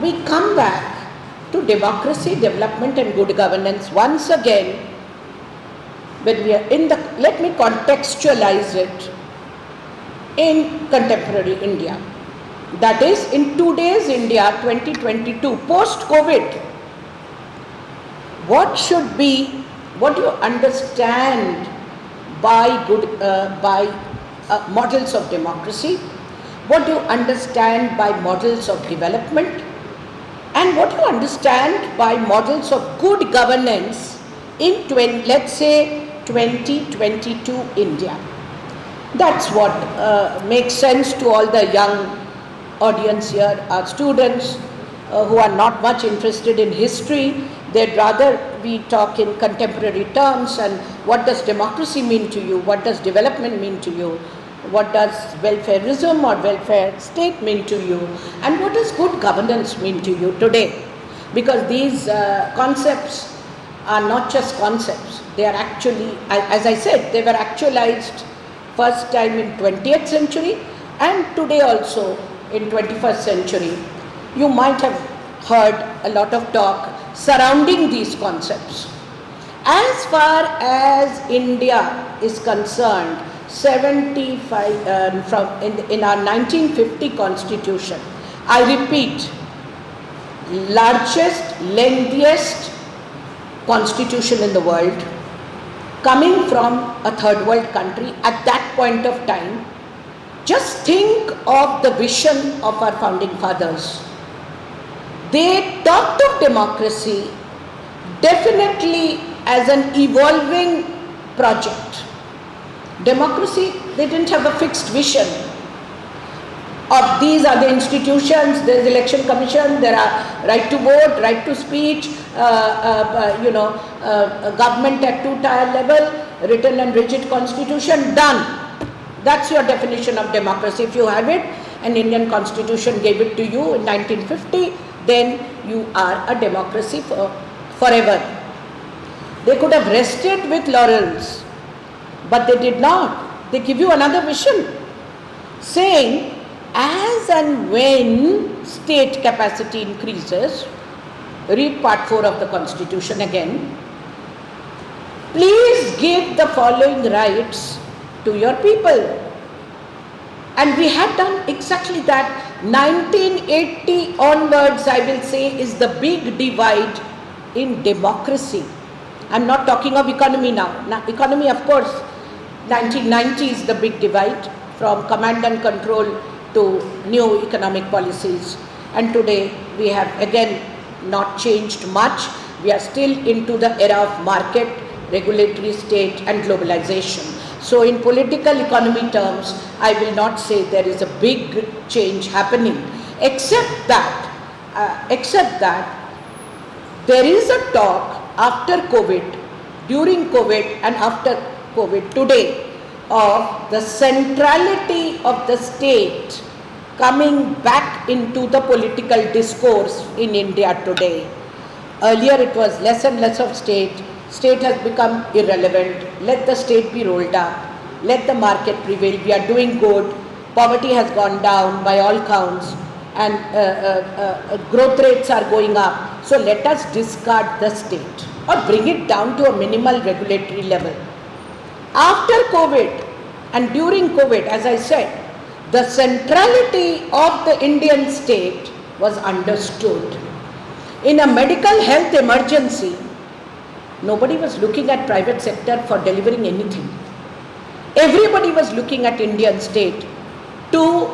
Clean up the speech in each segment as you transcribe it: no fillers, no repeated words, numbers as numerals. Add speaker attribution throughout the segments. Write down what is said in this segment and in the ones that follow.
Speaker 1: we come back to democracy, development and good governance once again when we are in the, let me contextualize it in contemporary India. That is, in today's India, 2022, post-COVID, what do you understand by models of democracy? What do you understand by models of development? And what do you understand by models of good governance in, let's say, 2022 India? That's what makes sense to all the young audience here, our students who are not much interested in history. They'd rather we talk in contemporary terms, and what does democracy mean to you? What does development mean to you? What does welfareism or welfare state mean to you? And what does good governance mean to you today? Because these concepts are not just concepts. They are actually, as I said, they were actualized first time in 20th century and today also in 21st century. You might have heard a lot of talk surrounding these concepts. As far as India is concerned, 75 in our 1950 constitution, I repeat, largest, lengthiest constitution in the world, coming from a third world country at that point of time. Just think of the vision of our founding fathers. They talked of democracy definitely as an evolving project. Democracy, they didn't have a fixed vision of these are the institutions, there is election commission, there are right to vote, right to speech, government at two-tier level, written and rigid constitution, done. That's your definition of democracy. If you have it, an Indian constitution gave it to you in 1950, then you are a democracy forever. They could have rested with laurels, but they did not. They give you another vision, saying as and when state capacity increases, read part 4 of the constitution again, please give the following rights to your people. And we have done exactly that. 1980 onwards, I will say, is the big divide in democracy. I'm not talking of economy now. Now, economy, of course, 1990 is the big divide from command and control to new economic policies. And today we have again not changed much. We are still into the era of market, regulatory state and globalization. So in political economy terms, I will not say there is a big change happening, except that there is a talk after COVID, during COVID and after COVID today, of the centrality of the state coming back into the political discourse in India today. Earlier it was less and less of state. State has become irrelevant. Let the state be rolled up. Let the market prevail. We are doing good. Poverty has gone down by all counts, and growth rates are going up. So let us discard the state or bring it down to a minimal regulatory level. After COVID and during COVID, as I said, the centrality of the Indian state was understood. In a medical health emergency, nobody was looking at private sector for delivering anything. Everybody was looking at Indian state to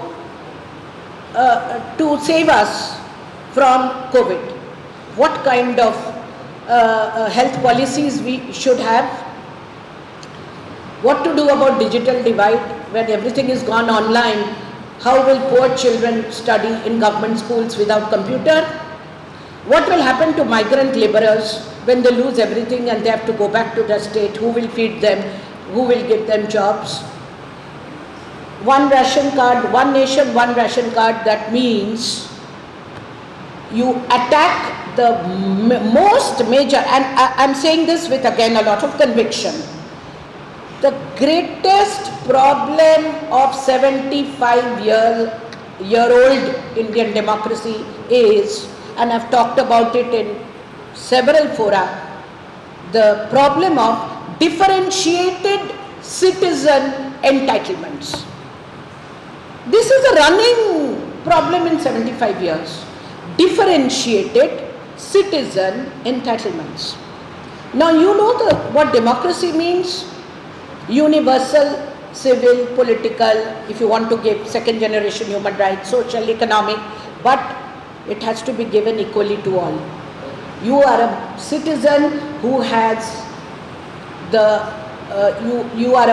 Speaker 1: save us from COVID. What kind of health policies we should have? What to do about digital divide when everything is gone online? How will poor children study in government schools without computer? What will happen to migrant laborers when they lose everything and they have to go back to the state? Who will feed them? Who will give them jobs? One ration card, one nation, one ration card, that means you attack the most major, and I'm saying this with again a lot of conviction. The greatest problem of 75-year-old Indian democracy is and I've talked about it in several fora, the problem of differentiated citizen entitlements. This is a running problem in 75 years. Differentiated citizen entitlements. Now you know what democracy means. Universal, civil, political, if you want to give second generation human rights, social, economic, but it has to be given equally to all. You are a citizen who has you are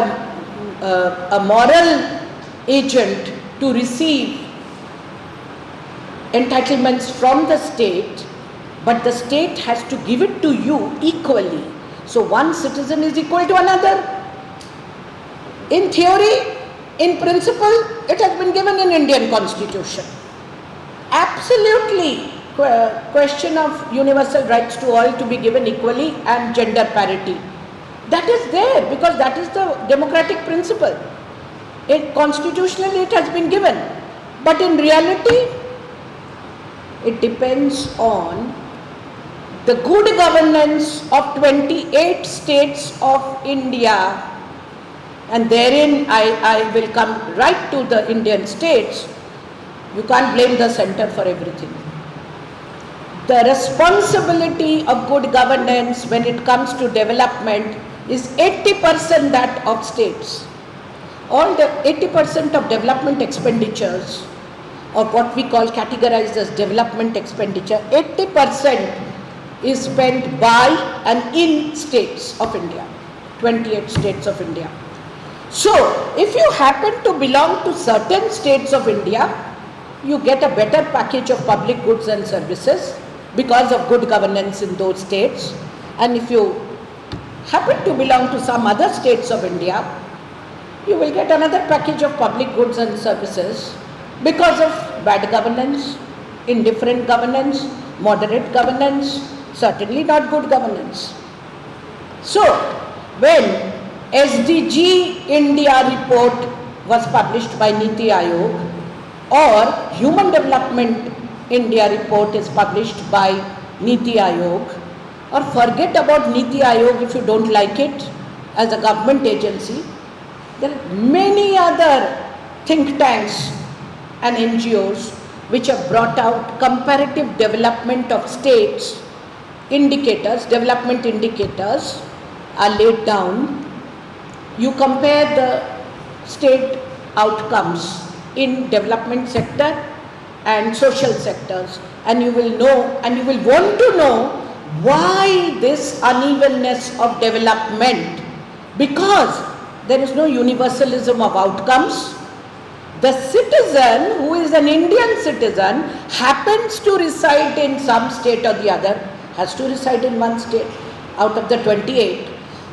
Speaker 1: a moral agent to receive entitlements from the state, but the state has to give it to you equally. So one citizen is equal to another. In theory, in principle, it has been given in Indian Constitution. Absolutely, question of universal rights to all to be given equally and gender parity. That is there because that is the democratic principle. Constitutionally, it has been given. But in reality, it depends on the good governance of 28 states of India. And therein I will come right to the Indian states. You can't blame the center for everything. The responsibility of good governance when it comes to development is 80% that of states. All the 80% of development expenditures, or what we call categorized as development expenditure, 80% is spent by and in states of India, 28 states of India. So, if you happen to belong to certain states of India, you get a better package of public goods and services because of good governance in those states. And if you happen to belong to some other states of India, you will get another package of public goods and services because of bad governance, indifferent governance, moderate governance, certainly not good governance. So, when SDG India report was published by Niti Aayog, or Human Development India report is published by Niti Aayog, or forget about Niti Aayog if you don't like it as a government agency. There are many other think tanks and NGOs which have brought out comparative development of states indicators, development indicators are laid down. You compare the state outcomes in development sector and social sectors, and you will know and you will want to know why this unevenness of development, because there is no universalism of outcomes. The citizen who is an Indian citizen happens to reside in some state or the other, has to reside in one state out of the 28,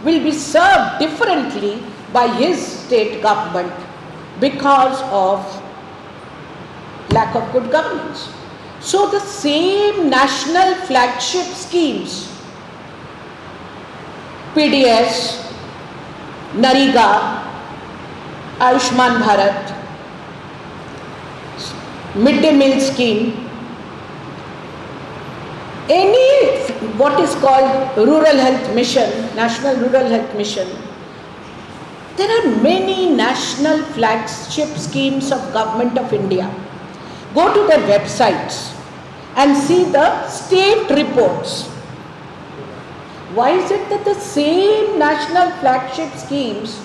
Speaker 1: will be served differently by his state government because of lack of good governance. So the same national flagship schemes, PDS, Nariga, Ayushman Bharat, midday meal scheme, any what is called rural health mission, national rural health mission, there are many national flagship schemes of Government of India. Go to their websites and see the state reports. Why is it that the same national flagship schemes